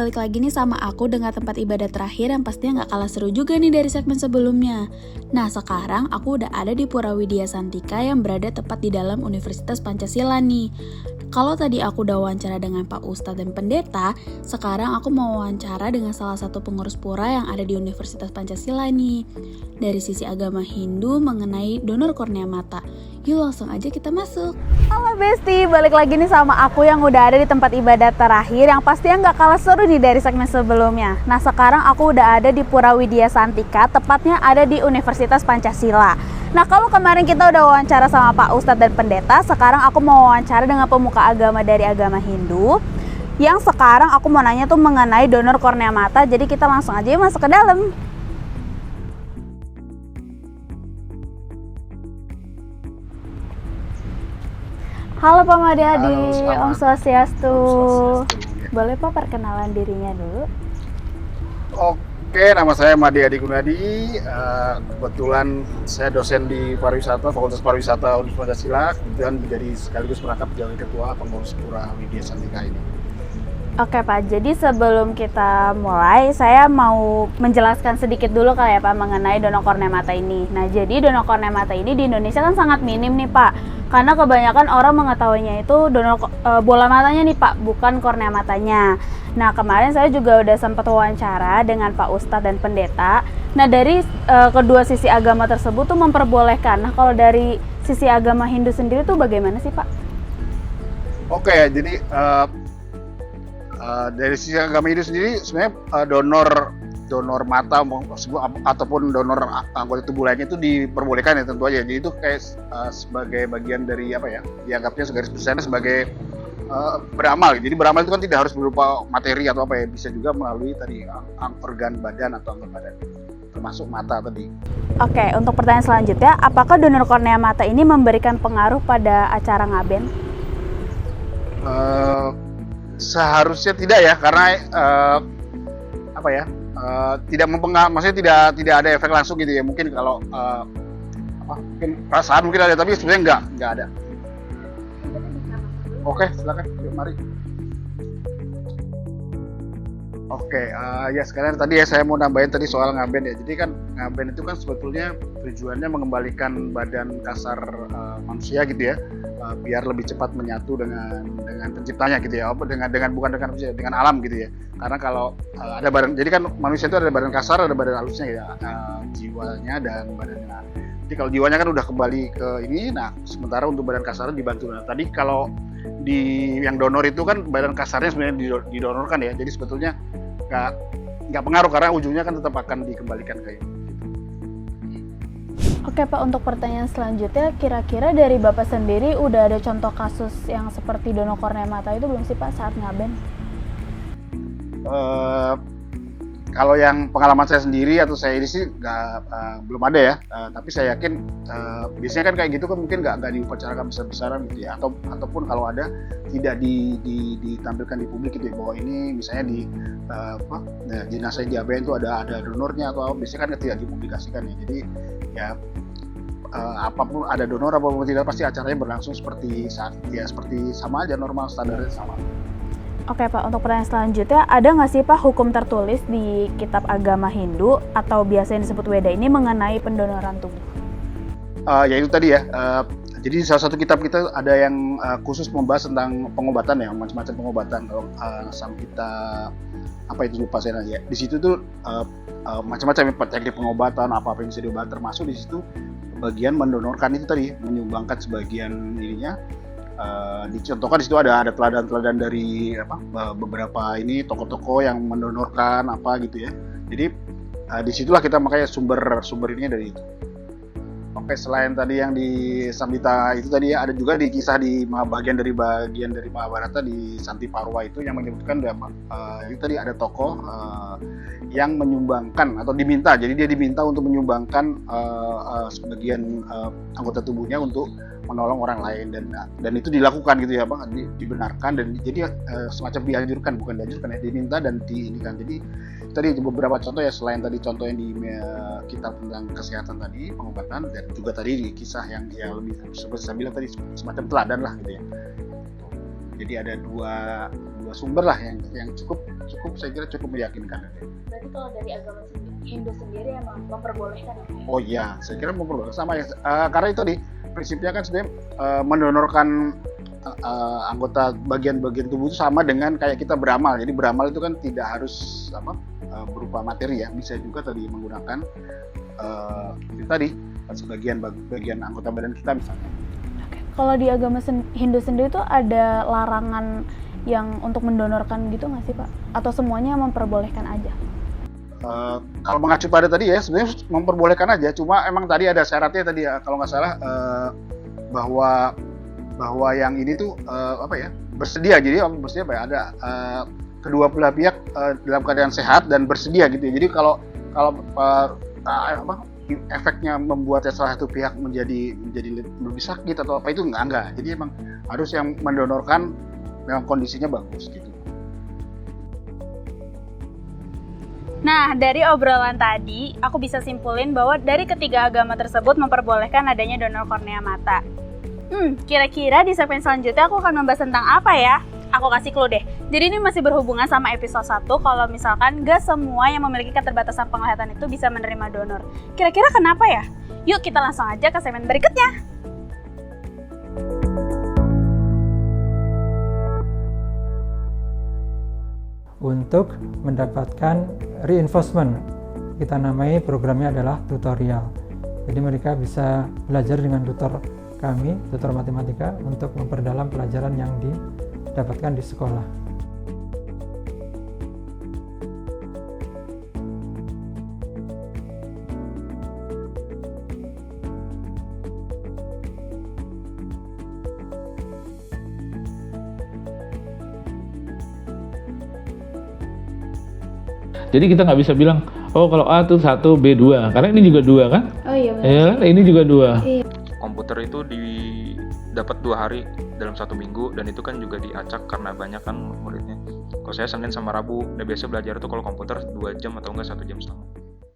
balik lagi nih sama aku dengan tempat ibadah terakhir yang pastinya gak kalah seru juga nih dari segmen sebelumnya. Nah sekarang aku udah ada di Pura Widya Santika yang berada tepat di dalam Universitas Pancasila nih. Kalau tadi aku udah wawancara dengan Pak Ustadz dan Pendeta, sekarang aku mau wawancara dengan salah satu pengurus pura yang ada di Universitas Pancasila nih. Dari sisi agama Hindu mengenai donor kornea mata. Yuk langsung aja kita masuk. Halo Besti, balik lagi nih sama aku yang udah ada di tempat ibadah terakhir yang pastinya gak kalah seru nih dari segmen sebelumnya. Nah sekarang aku udah ada di Pura Widya Santika, tepatnya ada di Universitas Pancasila. Nah kalau kemarin kita udah wawancara sama Pak Ustadz dan Pendeta, sekarang aku mau wawancara dengan pemuka agama dari agama Hindu. Yang sekarang aku mau nanya tuh mengenai donor kornea mata, jadi kita langsung aja masuk ke dalam. Halo Pak Madiadi, Om Swastiastu. Boleh Pak perkenalan dirinya dulu? Oke, nama saya Madiadi Gunadi. Kebetulan saya dosen di pariwisata, Fakultas Pariwisata Universitas Pancasila, dan menjadi sekaligus merangkap Jalan Ketua Pengurus Pura Widya Santika ini. Oke Pak, jadi sebelum kita mulai, saya mau menjelaskan sedikit dulu kali ya Pak mengenai donor kornea mata ini. Nah jadi donor kornea mata ini di Indonesia kan sangat minim nih Pak, karena kebanyakan orang mengetahuinya itu donor bola matanya nih Pak, bukan kornea matanya. Nah kemarin saya juga udah sempat wawancara dengan Pak Ustadz dan Pendeta. Nah dari kedua sisi agama tersebut tuh memperbolehkan. Nah kalau dari sisi agama Hindu sendiri tuh bagaimana sih Pak? Oke, jadi dari sisi agama Hindu sendiri sebenarnya donor mata ataupun donor anggota tubuh lainnya itu diperbolehkan ya tentu aja. Jadi itu kayak sebagai bagian dari apa ya? Dianggapnya segaris besarnya sebagai beramal. Jadi beramal itu kan tidak harus berupa materi atau apa ya, bisa juga melalui tadi organ badan atau anggota badan, termasuk mata tadi. Oke, untuk pertanyaan selanjutnya, apakah donor kornea mata ini memberikan pengaruh pada acara ngaben? Seharusnya tidak ya, karena apa ya, tidak mempengaruhi, maksudnya tidak ada efek langsung gitu ya. Mungkin kalau mungkin perasaan mungkin ada, tapi sebenarnya nggak ada. Oke, silakan, yuk mari. Oke, ya sekarang tadi ya saya mau nambahin tadi soal ngaben ya. Jadi kan ngaben itu kan sebetulnya tujuannya mengembalikan badan kasar manusia gitu ya, biar lebih cepat menyatu dengan penciptanya gitu ya, dengan alam gitu ya. Karena kalau ada badan, jadi kan manusia itu ada badan kasar, ada badan halusnya ya, jiwanya dan badannya. Jadi kalau jiwanya kan udah kembali ke ini, nah sementara untuk badan kasarnya dibantu. Nah tadi kalau di yang donor itu kan badan kasarnya sebenarnya didonorkan ya, jadi sebetulnya nggak pengaruh karena ujungnya kan tetap akan dikembalikan ke ini. Oke Pak, untuk pertanyaan selanjutnya, kira-kira dari Bapak sendiri udah ada contoh kasus yang seperti donor kornea mata itu belum sih Pak saat ngaben? Kalau yang pengalaman saya sendiri atau saya ini sih belum ada ya, tapi saya yakin biasanya kan kayak gitu kan mungkin nggak diupacarakan besar-besaran gitu ya, ataupun kalau ada tidak ditampilkan di publik gitu ya, bahwa ini misalnya di jenazah diabetes itu ada donornya atau biasanya kan tidak dipublikasikan ya. Jadi ya apapun ada donor apapun tidak, pasti acaranya berlangsung seperti sama aja, normal, standarnya sama. Oke Pak, untuk pertanyaan selanjutnya, ada nggak sih Pak hukum tertulis di kitab agama Hindu atau biasa yang disebut Weda ini mengenai pendonoran tubuh? Ya itu tadi ya, jadi salah satu kitab kita ada yang khusus membahas tentang pengobatan ya, macam-macam pengobatan. Kalau Samhita apa itu lupa saya ya. Di situ tuh macam-macam teknik pengobatan, apa yang bisa diobat, termasuk di situ bagian mendonorkan itu tadi, menyumbangkan sebagian ininya. Dicontohkan di situ ada teladan-teladan dari beberapa ini toko-toko yang mendonorkan apa gitu ya. Jadi disitulah kita makanya sumber ini dari itu. Oke, selain tadi yang di Samhita itu tadi ya, ada juga di kisah di bagian dari Mahabharata di Santi Parwa itu yang menyebutkan itu tadi ada tokoh yang menyumbangkan atau diminta. Jadi dia diminta untuk menyumbangkan sebagian anggota tubuhnya untuk menolong orang lain, dan itu dilakukan gitu ya Bang, dibenarkan, dan jadi semacam dianjurkan, bukan dianjurkan ya, diminta dan diinikan. Jadi tadi beberapa contoh ya, selain tadi contoh yang di kitab tentang kesehatan tadi, pengobatan, dan juga tadi di kisah yang lebih seperti saya bilang tadi semacam teladan lah gitu ya. Jadi ada dua sumber lah yang cukup saya kira cukup meyakinkan. Berarti kalau dari agama Hindu sendiri emang memperbolehkan ya? Oh iya, saya kira memperbolehkan sama ya. Karena itu prinsipnya kan sebenarnya mendonorkan anggota bagian-bagian tubuh itu sama dengan kayak kita beramal. Jadi beramal itu kan tidak harus berupa materi ya, bisa juga tadi menggunakan itu tadi bagian anggota badan kita misalnya. Kalau di agama Hindu sendiri tuh ada larangan yang untuk mendonorkan gitu nggak sih Pak? Atau semuanya memperbolehkan aja? Kalau mengacu pada tadi ya sebenarnya memperbolehkan aja, cuma emang tadi ada syaratnya tadi ya kalau nggak salah bahwa yang ini tuh bersedia. Jadi bersedia ada kedua belah pihak dalam keadaan sehat dan bersedia gitu ya. Jadi kalau efeknya membuat salah satu pihak menjadi lebih sakit atau apa itu enggak. Jadi emang harus yang mendonorkan memang kondisinya bagus gitu. Nah, dari obrolan tadi, aku bisa simpulin bahwa dari ketiga agama tersebut memperbolehkan adanya donor kornea mata. Kira-kira di segmen selanjutnya aku akan membahas tentang apa ya? Aku kasih clue deh. Jadi ini masih berhubungan sama episode 1 kalau misalkan gak semua yang memiliki keterbatasan penglihatan itu bisa menerima donor. Kira-kira kenapa ya? Yuk kita langsung aja ke segmen berikutnya. Untuk mendapatkan reinforcement, kita namai programnya adalah tutorial. Jadi mereka bisa belajar dengan tutor kami, tutor matematika, untuk memperdalam pelajaran yang didapatkan di sekolah. Jadi kita nggak bisa bilang, oh kalau A itu 1, B 2, karena ini juga 2 kan? Oh iya benar. Ya kan? Ini juga 2. Komputer itu dapat 2 hari dalam 1 minggu, dan itu kan juga diacak karena banyak kan muridnya. Kalau saya Senin sama Rabu, udah biasa belajar tuh kalau komputer 2 jam atau enggak 1 jam setengah.